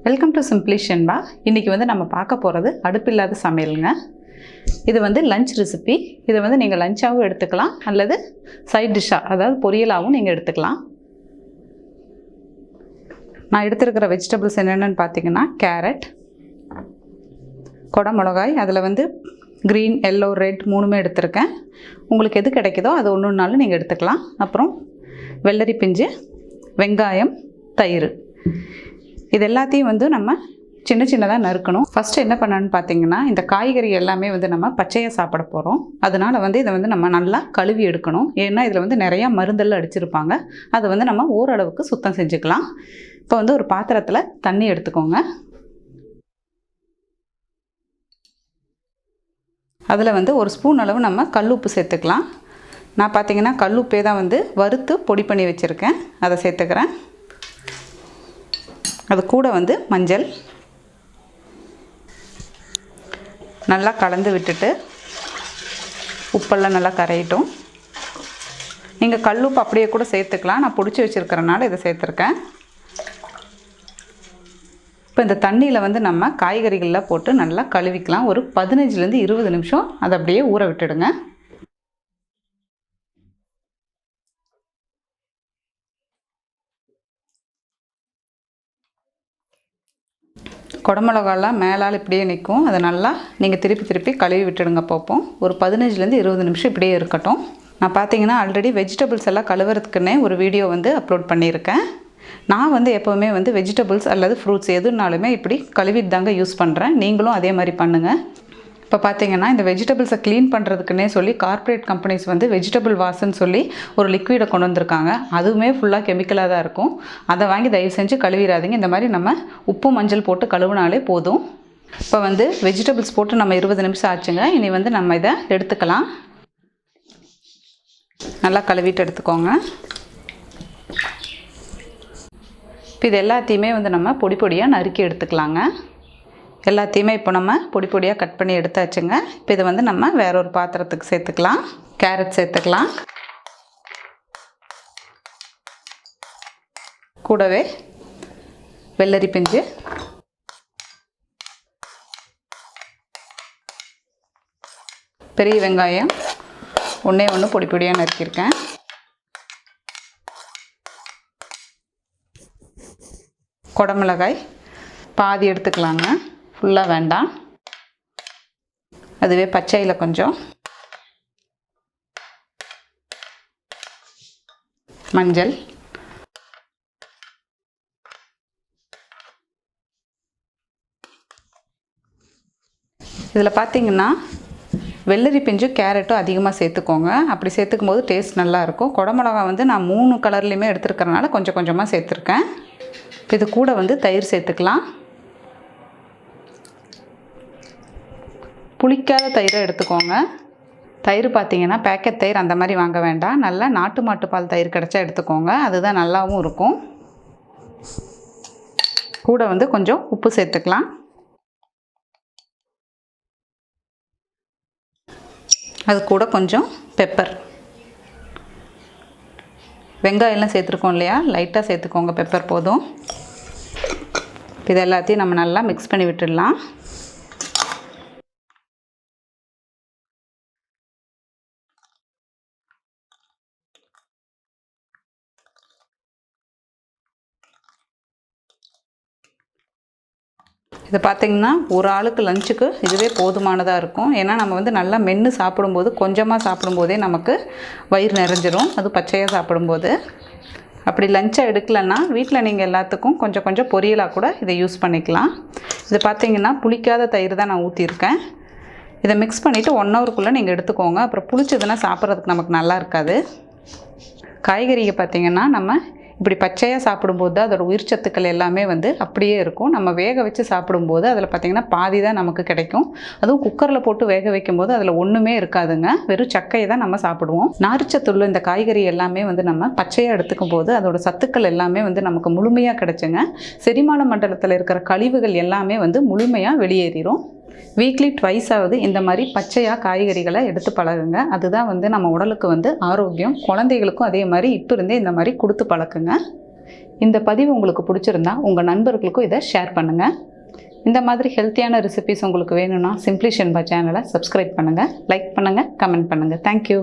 Welcome to simply Shenba. இன்றைக்கி நம்ம பார்க்க போகிறது அடுப்பில்லாத சமையலுங்க. இது லஞ்ச் ரெசிபி. இதை நீங்கள் லஞ்சாகவும் எடுத்துக்கலாம் அல்லது சைட் டிஷ்ஷாக, அதாவது பொரியலாகவும் நீங்கள் எடுத்துக்கலாம். நான் எடுத்துருக்கிற வெஜிடபிள்ஸ் என்னென்னு பார்த்தீங்கன்னா, கேரட், குடமிளகாய், அதில் க்ரீன், எல்லோ, ரெட் மூணுமே எடுத்திருக்கேன். உங்களுக்கு எது கிடைக்குதோ அது ஒன்றுனாலும் நீங்கள் எடுத்துக்கலாம். அப்புறம் வெள்ளரி பிஞ்சு, வெங்காயம், தயிர், இது எல்லாத்தையும் நம்ம சின்ன சின்னதாக நறுக்கணும். ஃபஸ்ட்டு என்ன பண்ணணும்னு பார்த்தீங்கன்னா, இந்த காய்கறி எல்லாமே நம்ம பச்சையாக சாப்பிட போகிறோம். அதனால் இதை நம்ம நல்லா கழுவி எடுக்கணும். ஏன்னா இதில் நிறையா மருந்தெல்லாம் அடிச்சிருப்பாங்க. அதை நம்ம ஓரளவுக்கு சுத்தம் செஞ்சுக்கலாம். இப்போ ஒரு பாத்திரத்தில் தண்ணி எடுத்துக்கோங்க. அதில் ஒரு ஸ்பூன் அளவு நம்ம கல்லுப்பு சேர்த்துக்கலாம். நான் பார்த்தீங்கன்னா கல்லுப்பே தான் வறுத்து பொடி பண்ணி வச்சுருக்கேன், அதை சேர்த்துக்கிறேன். அது கூட மஞ்சள் நல்லா கலந்து விட்டுட்டு உப்பெல்லாம் நல்லா கரையிட்டும். நீங்கள் கல்லுப்பு அப்படியே கூட சேர்த்துக்கலாம். நான் பிடிச்சி வச்சுருக்கிறனால இதை சேர்த்துருக்கேன். இப்போ இந்த தண்ணியில் நம்ம காய்கறிகளில் போட்டு நல்லா கழுவிக்கலாம். ஒரு 15லேருந்து 20 நிமிஷம் அதை அப்படியே ஊற விட்டுடுங்க. குடமிளகாலாம் மேலால் இப்படியே நிற்கும். அதை நல்லா நீங்கள் திருப்பி கழுவி விட்டுடுங்க. பார்ப்போம். ஒரு 15லேருந்து 20 நிமிஷம் இப்படியே இருக்கட்டும். நான் பார்த்தீங்கன்னா ஆல்ரெடி வெஜிடபிள்ஸ் எல்லாம் கழுவுறதுக்குன்னே ஒரு வீடியோ அப்லோட் பண்ணியிருக்கேன். நான் எப்போவுமே வெஜிடபிள்ஸ் அல்லது ஃப்ரூட்ஸ் எதுனாலுமே இப்படி கழுவிட்டு தாங்க யூஸ் பண்ணுறேன். நீங்களும் அதே மாதிரி பண்ணுங்கள். இப்போ பார்த்தீங்கன்னா இந்த வெஜிடபிள்ஸை க்ளீன் பண்ணுறதுக்குன்னே சொல்லி கார்ப்பரேட் கம்பெனிஸ் வெஜிடபிள் வாஷ்ன்னு சொல்லி ஒரு லிக்விடை கொண்டு வந்திருக்காங்க. அதுவுமே ஃபுல்லாக கெமிக்கலாக தான் இருக்கும். அதை வாங்கி தயவு செஞ்சு கழுவிடாதீங்க. இந்த மாதிரி நம்ம உப்பு மஞ்சள் போட்டு கழுவினாலே போதும். இப்போ வெஜிடபிள்ஸ் போட்டு நம்ம 20 நிமிஷம் ஆச்சுங்க. இனி நம்ம இதை எடுத்துக்கலாம். நல்லா கழுவிட்டு எடுத்துக்கோங்க. இப்போ இது எல்லாத்தையுமே நம்ம பொடி பொடியாக நறுக்கி எடுத்துக்கலாங்க. எல்லாத்தையுமே இப்போ நம்ம பொடி பொடியாக கட் பண்ணி எடுத்தாச்சுங்க. இப்போ இதை நம்ம வேற ஒரு பாத்திரத்துக்கு சேர்த்துக்கலாம். கேரட் சேர்த்துக்கலாம். கூடவே வெள்ளரி பிஞ்சு, பெரிய வெங்காயம் ஒன்றே ஒன்று பொடி பொடியாக நறுக்கியிருக்கேன். குடமிளகாய் பாதி எடுத்துக்கலாங்க, ஃபுல்லாக வேண்டாம். அதுவே பச்சையில் கொஞ்சம், மஞ்சள், இதில் பார்த்தீங்கன்னா வெள்ளரி பிஞ்சு கேரட்டும் அதிகமாக சேர்த்துக்கோங்க. அப்படி சேர்த்துக்கும் போது டேஸ்ட் நல்லாயிருக்கும். குடமிளகா நான் 3 கலர்லேயுமே எடுத்துருக்கறனால கொஞ்சம் கொஞ்சமாக சேர்த்துருக்கேன். இப்போ இது கூட தயிர் சேர்த்துக்கலாம். புளிக்காத தயிரை எடுத்துக்கோங்க. தயிர் பார்த்தீங்கன்னா பேக்கெட் தயிர் அந்த மாதிரி வாங்க வேண்டாம். நல்லா நாட்டு மாட்டுப்பால் தயிர் கிடச்சா எடுத்துக்கோங்க. அதுதான் நல்லாவும் இருக்கும். கூட கொஞ்சம் உப்பு சேர்த்துக்கலாம். அது கூட கொஞ்சம் பெப்பர், வெங்காயம்லாம் சேர்த்துருக்கோம் இல்லையா, லைட்டாக சேர்த்துக்கோங்க. பெப்பர் போதும். இது எல்லாத்தையும் நம்ம நல்லா மிக்ஸ் பண்ணி விட்டுடலாம். இதை பார்த்திங்கன்னா ஒரு ஆளுக்கு லஞ்சுக்கு இதுவே போதுமானதாக இருக்கும். ஏன்னா நம்ம நல்லா மென்று சாப்பிடும்போது, கொஞ்சமாக சாப்பிடும்போதே நமக்கு வயிறு நிறைஞ்சிரும். அது பச்சையாக சாப்பிடும்போது. அப்படி லஞ்சாக எடுக்கலைன்னா வீட்டில் நீங்கள் எல்லாத்துக்கும் கொஞ்சம் கொஞ்சம் பொரியலாக கூட இதை யூஸ் பண்ணிக்கலாம். இது பார்த்திங்கன்னா புளிக்காத தயிர் தான் நான் ஊற்றிருக்கேன். இதை மிக்ஸ் பண்ணிவிட்டு 1 ஹவருக்குள்ளே நீங்கள் எடுத்துக்கோங்க. அப்புறம் புளிச்சதுன்னா சாப்பிட்றதுக்கு நமக்கு நல்லா இருக்காது. காய்கறியை பார்த்திங்கன்னா நம்ம இப்படி பச்சையாக சாப்பிடும்போது தான் அதோடய உயிர் சத்துக்கள் எல்லாமே அப்படியே இருக்கும். நம்ம வேக வச்சு சாப்பிடும்போது அதில் பார்த்திங்கன்னா பாதி தான் நமக்கு கிடைக்கும். அதுவும் குக்கரில் போட்டு வேக வைக்கும்போது அதில் ஒன்றுமே இருக்காதுங்க. வெறும் சக்கையை தான் நம்ம சாப்பிடுவோம். நார்ச்சத்துள்ள இந்த காய்கறி எல்லாமே நம்ம பச்சையாக எடுத்துக்கும் போது அதோட சத்துக்கள் எல்லாமே நமக்கு முழுமையாக கிடைச்சுங்க. செரிமான மண்டலத்தில் இருக்கிற கழிவுகள் எல்லாமே முழுமையாக வெளியேறிடும். வீக்லி ட்வைஸாவது இந்த மாதிரி பச்சையாக காய்கறிகளை எடுத்து பழகுங்க. அதுதான் நம்ம உடலுக்கு ஆரோக்கியம். குழந்தைகளுக்கும் அதே மாதிரி இப்போ இருந்தே இந்த மாதிரி கொடுத்து பழக்குங்க. இந்த பதிவு உங்களுக்கு பிடிச்சிருந்தா உங்கள் நண்பர்களுக்கும் இதை ஷேர் பண்ணுங்கள். இந்த மாதிரி ஹெல்த்தியான ரெசிபிஸ் உங்களுக்கு வேணும்னா சிம்பிளி ஷென்பா சேனலை சப்ஸ்கிரைப் பண்ணுங்கள், லைக் பண்ணுங்கள், கமெண்ட் பண்ணுங்கள். தேங்க்யூ.